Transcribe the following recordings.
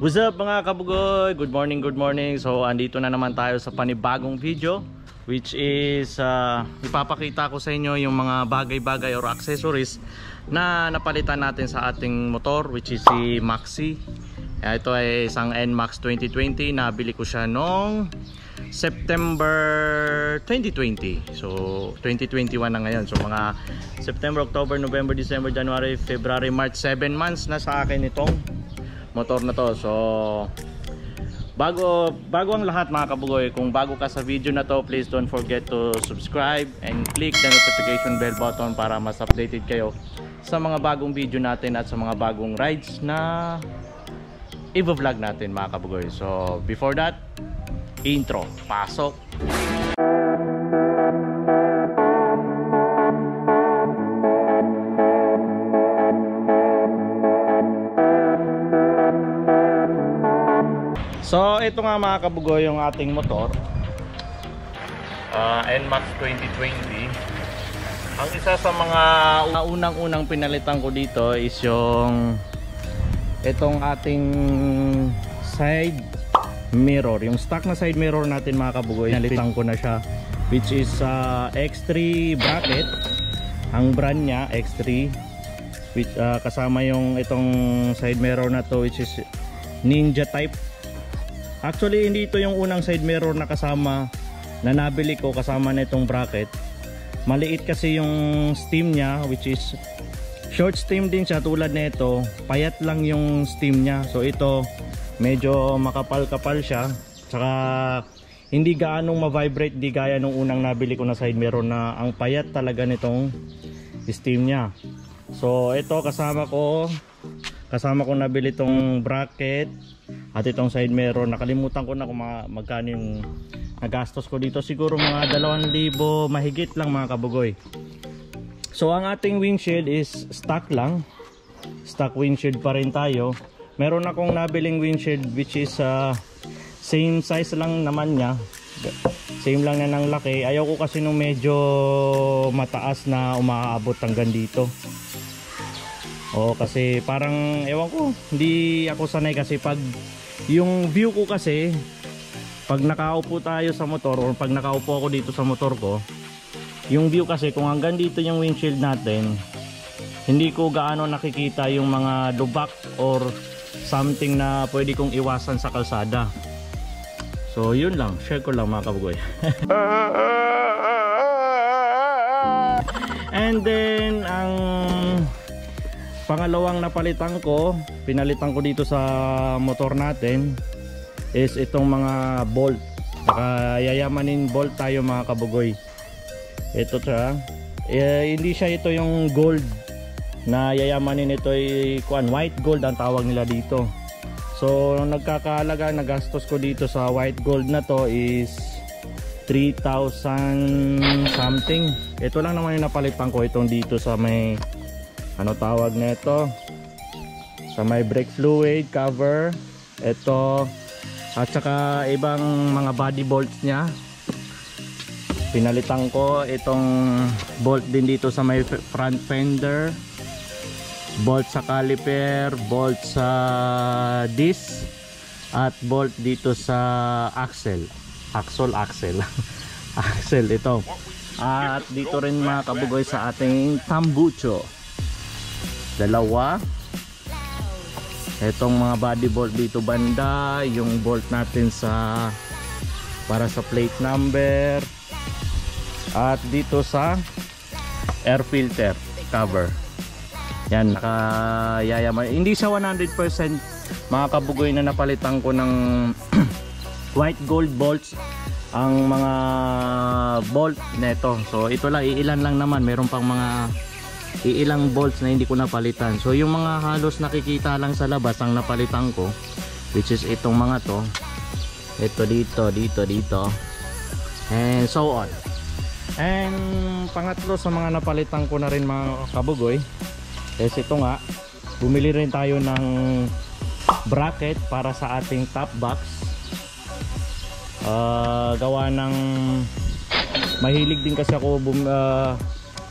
What's up mga kabugoy? Good morning, good morning. So andito na naman tayo sa panibagong video, which is ipapakita ko sa inyo yung mga bagay-bagay or accessories na napalitan natin sa ating motor, which is si Maxi. Ito ay isang NMAX 2020. Nabili ko siya noong September 2020. So 2021 na ngayon. So mga September, October, November, December, January, February, March, 7 months na sa akin itong motor na to. So bago ang lahat mga kabugoy, kung bago ka sa video na to, please don't forget to subscribe and click the notification bell button para mas updated kayo sa mga bagong video natin at sa mga bagong rides na i-vlog natin mga kabugoy. So before that, intro, pasok. So ito nga mga kabugoy yung ating motor, NMAX 2020. Ang isa sa mga unang-unang pinalitan ko dito is yung itong ating side mirror. Yung stock na side mirror natin mga kabugoy, pinalitan ko na siya, which is X3 bracket. Ang brand niya X3, which kasama yung itong side mirror na to, which is Ninja type. Actually hindi ito yung unang side mirror na kasama na nabili ko kasama na itong bracket. Maliit kasi yung stem niya, which is short stem din siya tulad na ito. Payat lang yung stem niya. So ito medyo makapal-kapal siya. Tsaka hindi gaanong ma-vibrate, di gaya nung unang nabili ko na side mirror na ang payat talaga nitong stem niya. So ito kasama ko nabili itong bracket at itong side mirror. Nakalimutan ko na kung magkano yung nagastos ko dito. Siguro mga 2,000 mahigit lang mga kabugoy. So ang ating windshield is stock lang. Stock windshield pa rin tayo. Meron akong nabiling windshield which is same size lang naman niya. Same lang na ng laki. Ayaw ko kasi nung medyo mataas na umaabot hanggang dito. Oo, kasi parang ewan ko, hindi ako sanay kasi pag yung view ko kasi pag nakaupo tayo sa motor or pag nakaupo ako dito sa motor ko, yung view kasi kung hanggang dito yung windshield natin, hindi ko gaano nakikita yung mga lubak or something na pwede kong iwasan sa kalsada. So yun lang, share ko lang mga kabugoy. And then ang pangalawang pinalitan ko dito sa motor natin is itong mga bolt. Yayamanin bolt tayo mga kabugoy. Ito siya. Hindi siya ito yung gold na yayamanin, ito ay white gold ang tawag nila dito. So nagkakahalaga, nagastos ko dito sa white gold na to is 3,000 something. Ito lang naman yung napalitan ko, itong dito sa may ano tawag na ito, sa may brake fluid cover, ito at saka ibang mga body bolts nya. Pinalitan ko itong bolt din dito sa may front fender, bolt sa caliper, bolt sa disc at bolt dito sa axle axle ito. At dito rin mga kabugoy sa ating tambucho, dalawa. Itong mga body bolt dito banda, yung bolt natin para sa plate number, at dito sa air filter cover. Yan, nakayayaman. Hindi siya 100% mga kabugoy na napalitan ko ng white gold bolts ang mga bolt neto. So ito lang, iilan lang naman, meron pang mga ilang bolts na hindi ko napalitan. So yung mga halos nakikita lang sa labas ang napalitan ko, which is itong mga to, ito dito and so on. And pangatlo sa mga napalitan ko na rin mga kabugoy is ito nga, bumili rin tayo ng bracket para sa ating top box. Gawa ng mahilig din kasi ako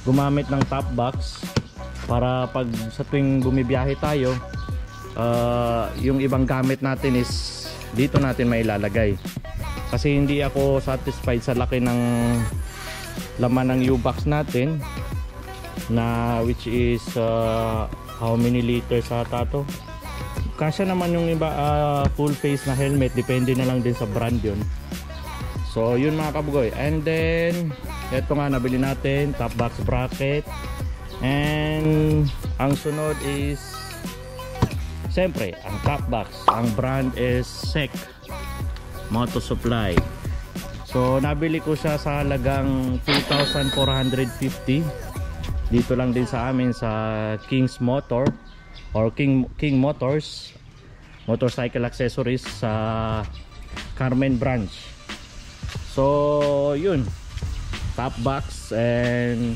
gumamit ng top box para pag sa tuwing bumibiyahe tayo yung ibang gamit natin is dito natin may ilalagay. Kasi hindi ako satisfied sa laki ng laman ng U-box natin, na which is how many liters ata to. Kasya naman yung iba full face na helmet, depende na lang din sa brand yun. So yun mga kabugoy. And then eto nga nabili natin, top box bracket. And ang sunod is siyempre ang top box. Ang brand is SEC Moto Supply. So nabili ko siya sa halagang 2,450. Dito lang din sa amin sa King's Motor or King Motors Motorcycle Accessories sa Carmen Branch. So yun, top box and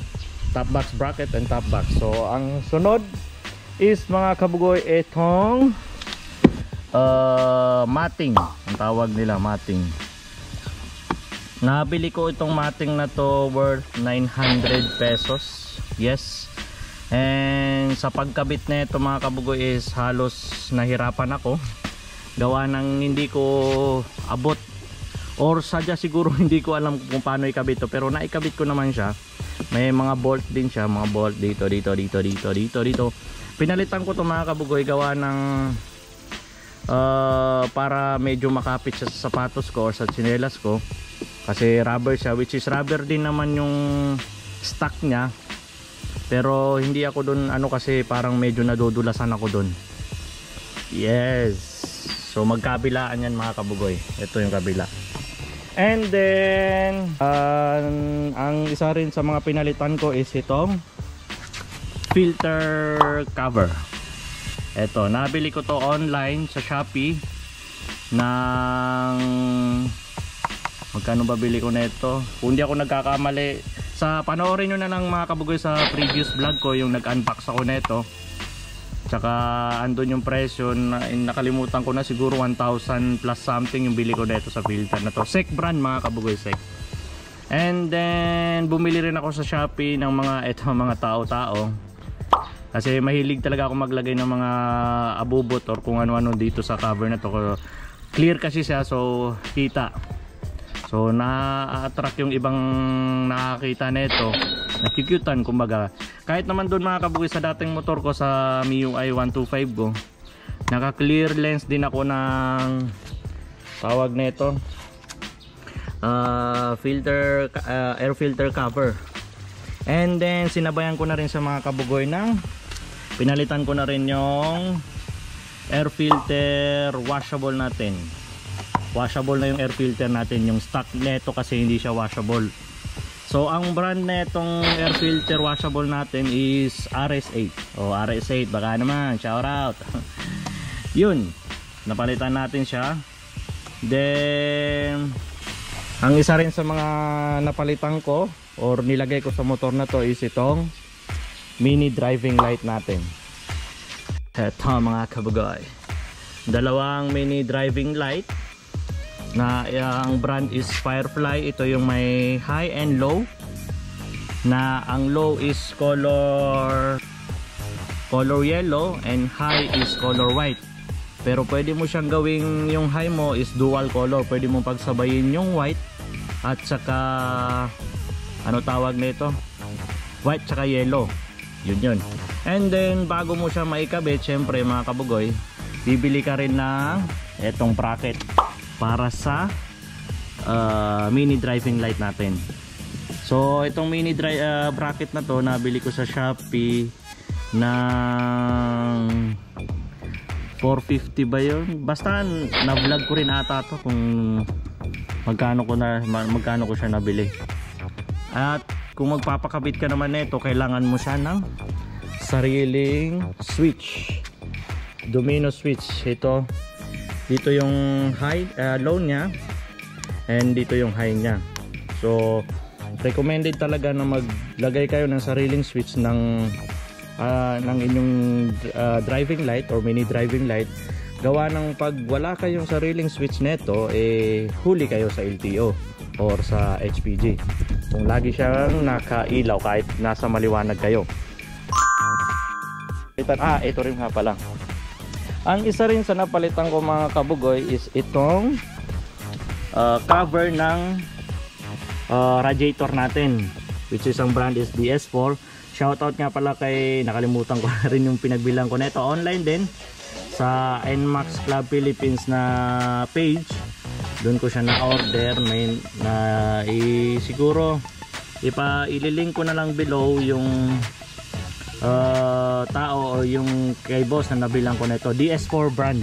top box bracket and top box. So ang sunod is mga kabugoy itong matting, ang tawag nila matting. Nabili ko itong matting na to worth 900 pesos. Yes. And sa pagkabit na ito mga kabugoy is halos nahirapan ako. Gawa ng hindi ko abot, or sadya siguro hindi ko alam kung paano ikabit to, pero naikabit ko naman siya. May mga bolt din siya, mga bolt dito. Pinalitan ko to mga kabugoy gawa ng para medyo makapit siya sa sapatos ko or sa tsinelas ko, kasi rubber siya, which is rubber din naman yung stock niya. Pero hindi ako dun kasi parang medyo nadudulasan ako dun. Yes. So magkabilaan yan mga kabugoy. Ito yung kabila. And then ang isa rin sa mga pinalitan ko is itong filter cover. Ito, nabili ko to online sa Shopee ng magkano ba bili ko nito? Kung hindi ako nagkakamali, sa panoorin nyo na lang mga kabugoy sa previous vlog ko yung nag-unbox ako nito. Tsaka andun yung presyo na, nakalimutan ko na, siguro 1,000 plus something yung bili ko nito sa filter na to. SEC brand mga kabugoy, SEC. And then bumili rin ako sa Shopee ng mga tao-tao. Kasi mahilig talaga ako maglagay ng mga abubot or kung ano-ano dito sa cover na to. Clear kasi siya, so kita. So na-attract yung ibang nakakita nito, nakikyutan kumbaga. Kahit naman doon mga kabugoy sa dating motor ko sa MIUI 125 ko, naka clear lens din ako ng tawag nito filter air filter cover. And then sinabayan ko na rin sa mga kabugoy ng pinalitan ko na rin yung air filter washable natin. Washable na yung air filter natin, yung stock neto kasi hindi siya washable. So ang brand na itong air filter washable natin is RS8. O RS8 baka naman, shout out. Yun, napalitan natin siya. Then ang isa rin sa mga napalitan ko or nilagay ko sa motor na to is itong mini driving light natin. Eto mga kabugoy, dalawang mini driving light na ang brand is Firefly. Ito yung may high and low, na ang low is color yellow and high is color white. Pero pwede mo siyang gawing, yung high mo is dual color, pwede mo pagsabayin yung white at saka ano tawag nito, white saka yellow, yun. And then bago mo siya maikabit, syempre mga kabugoy, bibili ka rin ng etong bracket para sa mini driving light natin. So itong mini bracket na to nabili ko sa Shopee ng 450 ba yun? Basta na-vlog ko rin ata to kung magkano ko siya nabili. At kung magpapakabit ka naman nito, kailangan mo siya ng sariling switch, domino switch. Dito yung high, low nya, and dito yung high nya. So recommended talaga na maglagay kayo ng sariling switch ng inyong driving light or mini driving light. Gawa ng pag wala kayong sariling switch neto, huli kayo sa LTO or sa HPG kung lagi siyang nakailaw kahit nasa maliwanag kayo. Ito rin nga pala, Ang isa rin sa napalitan ko mga kabugoy is itong cover ng radiator natin, which is ang brand is DS4. Shoutout nga pala kay, nakalimutan ko na rin yung pinagbilang ko nito, online din sa NMAX Club Philippines na page. Doon ko siya na-order. May siguro ililink ko na lang below yung tao or yung kay boss na nabilang ko nito, DS4 brand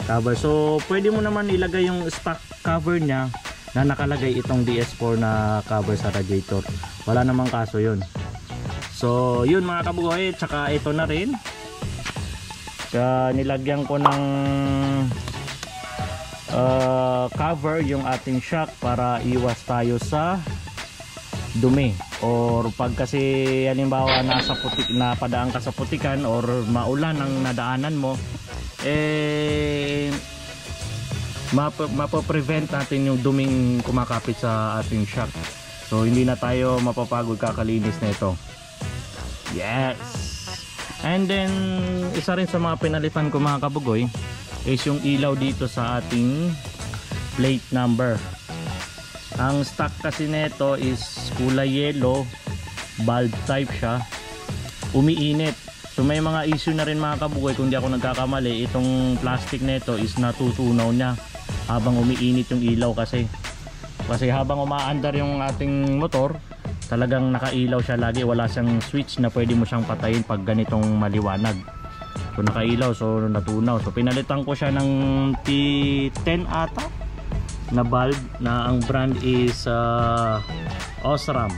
cover. So pwede mo naman ilagay yung stock cover niya na nakalagay itong DS4 na cover sa radiator, wala namang kaso yun. So yun mga kabugoy, tsaka ito na rin nilagyan ko ng cover yung ating shock para iwas tayo sa dumi, or pag kasi halimbawa nasa putik, napadaan ka sa putikan or maulan ang nadaanan mo, mapoprevent natin yung duming kumakapit sa ating shock. So hindi na tayo mapapagod kakalinis na ito. Yes. And then isa rin sa mga pinalitan ko mga kabugoy is yung ilaw dito sa ating plate number. Ang stock kasi nito is kulay yellow, bulb type siya, umiinit. So may mga issue na rin mga kabugoy, kung di ako nagkakamali, itong plastic nito is natutunaw niya habang umiinit yung ilaw kasi habang umaandar yung ating motor, talagang nakailaw siya lagi, wala siyang switch na pwede mo siyang patayin pag ganitong maliwanag. So nakailaw, so natunaw. So pinalitan ko siya ng T10 ata na bulb na ang brand is Osram.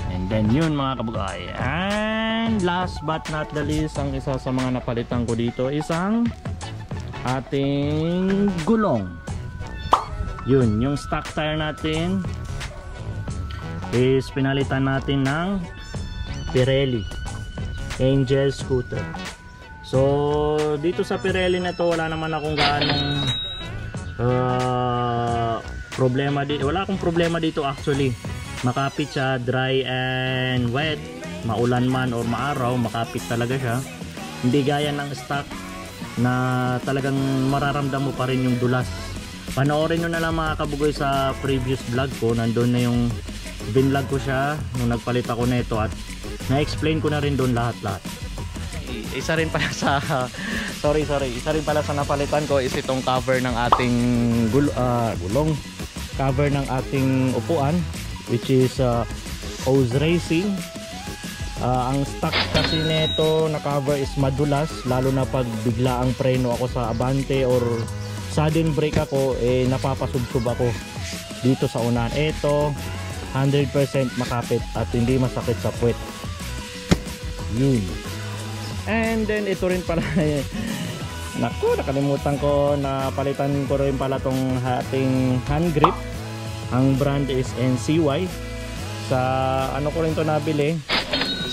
And then yun mga kabugoy. And last but not the least, ang isa sa mga napalitan ko dito is ang ating gulong. Yun, yung stock tire natin is pinalitan natin ng Pirelli Angel Scooter. So dito sa Pirelli na to, wala naman akong gaanong problema dito. Wala akong problema dito actually. Makapit siya, dry and wet, maulan man or maaraw, makapit talaga siya. Hindi gaya ng stock na talagang mararamdam mo pa rin yung dulas. Panoorin nyo na lang mga kabugoy sa previous vlog ko, nandun na yung binvlog ko siya nung nagpalit ako nito at na-explain ko na rin doon lahat-lahat. Isa rin pala sa isa rin pala sa napalitan ko is itong cover ng ating gulong, cover ng ating upuan, which is Oz Racing. Ang stock kasi nito na cover is madulas, lalo na pag bigla ang preno ako sa abante or sudden brake ako, napapasubsob ako dito sa unahan. Ito 100% makapit at hindi masakit sa puwet. Yun. And then ito rin pala naku, nakalimutan ko na palitan ko rin pala tong ating hand grip. Ang brand is NCY. Sa ano ko rin to nabili,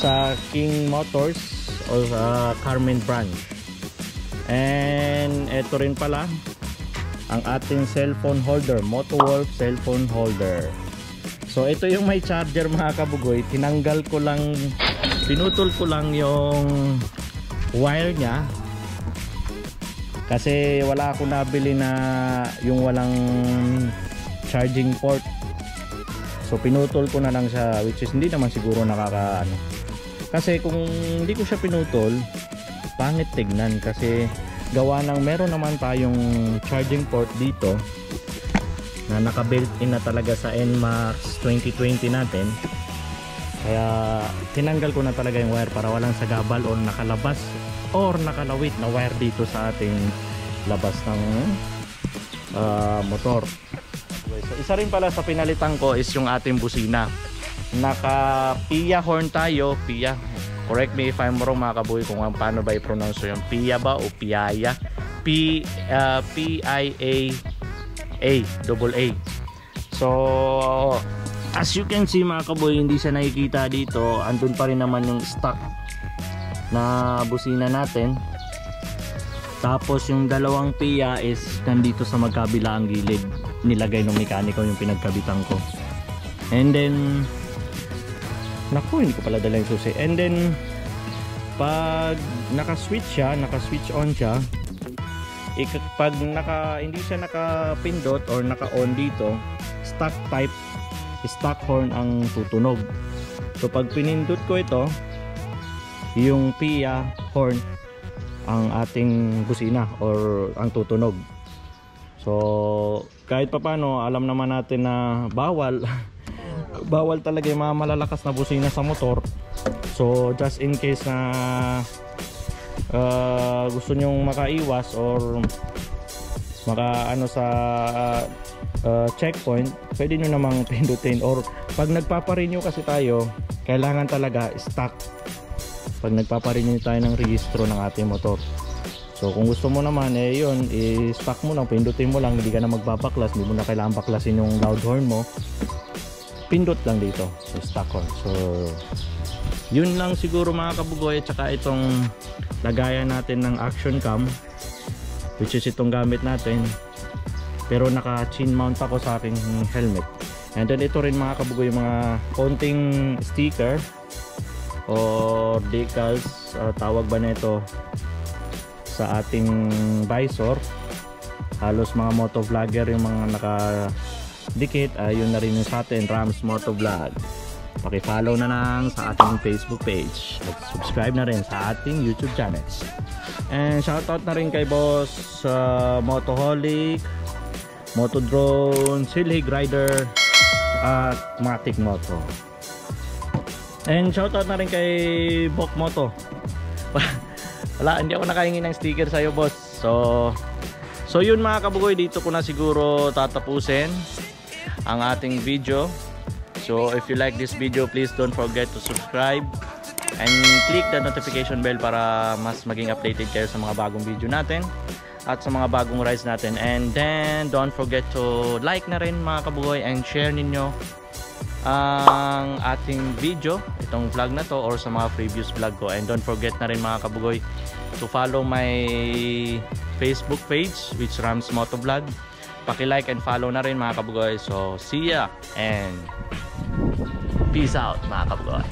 sa King Motors o sa Carmen brand. And ito rin pala ang ating cellphone holder, Motowolf cellphone holder. So ito yung may charger mga kabugoy. Tinanggal ko lang, pinutol ko lang yung wire nya kasi wala akong nabili na yung walang charging port. So pinutol ko na lang siya, which is hindi naman siguro nakakaano. Kasi kung hindi ko siya pinutol, pangit tignan kasi gawa ng meron naman tayong charging port dito na naka-built in na talaga sa NMAX 2020 natin. Kaya tinanggal ko na talaga yung wire para walang sagabal o nakalabas or nakalawit na wire dito sa ating labas ng motor. So isa rin pala sa pinalitan ko is yung ating busina. Naka PIA horn tayo, PIA. Correct me if I'm wrong mga kabuhay kung paano ba i-pronounce yung PIA ba o PIA. P-I-A-A. So as you can see mga kaboy, hindi siya nakikita dito. Andun pa rin naman yung stock na busina natin. Tapos yung dalawang PIA is nandito sa magkabila ang gilid. Nilagay ng mekaniko yung pinagkabitan ko. And then naku, hindi ko pala dala yung susi. And then Pag naka-switch on siya, pag hindi siya naka-pindot or naka-on dito, stock horn ang tutunog. So pag pinindot ko ito, yung PIA horn ang ating busina or ang tutunog. So kahit papano alam naman natin na bawal talaga yung mga malalakas na busina sa motor. So just in case na gusto nyong makaiwas or maka sa checkpoint, pwede nyo namang pindutin. Or pag nagpaparenew kasi tayo, kailangan talaga stock pag nagpaparenew tayo ng rehistro ng ating motor. So kung gusto mo naman yun, i-stock mo lang, pindutin mo lang, hindi ka na magbabaklas, hindi mo na kailangan baklasin yung loud horn mo, pindot lang dito sa stock horn. So yun lang siguro mga kabugoy. At saka itong lagayan natin ng action cam, which is itong gamit natin, pero naka chin mount ako sa aking helmet. And then ito rin mga kabugoy, mga konting sticker or decals, tawag ba nito, sa ating visor. Halos mga motovlogger yung mga nakadikit, yun na rin yung sa atin, Rams Motovlog. Paki-follow na lang sa ating Facebook page at subscribe na rin sa ating YouTube channel. And shoutout na rin kay Boss Motoholic, Motodrone, Silhig Rider at Matic Moto. And shoutout na rin kay Bok Moto. Wala, hindi ako nakahingi ng sticker sa'yo, boss. So yun mga kabugoy, dito ko na siguro tatapusin ang ating video. So if you like this video, please don't forget to subscribe and click the notification bell para mas maging updated kayo sa mga bagong video natin at sa mga bagong rides natin. And then don't forget to like na rin mga kabugoy and share ninyo ang ating video, itong vlog na to, or sa mga previous vlog ko. And don't forget na rin mga kabugoy to follow my Facebook page, which Rams Motovlog. Paki-like and follow na rin mga kabugoy. So see ya and peace out mga kabugoy.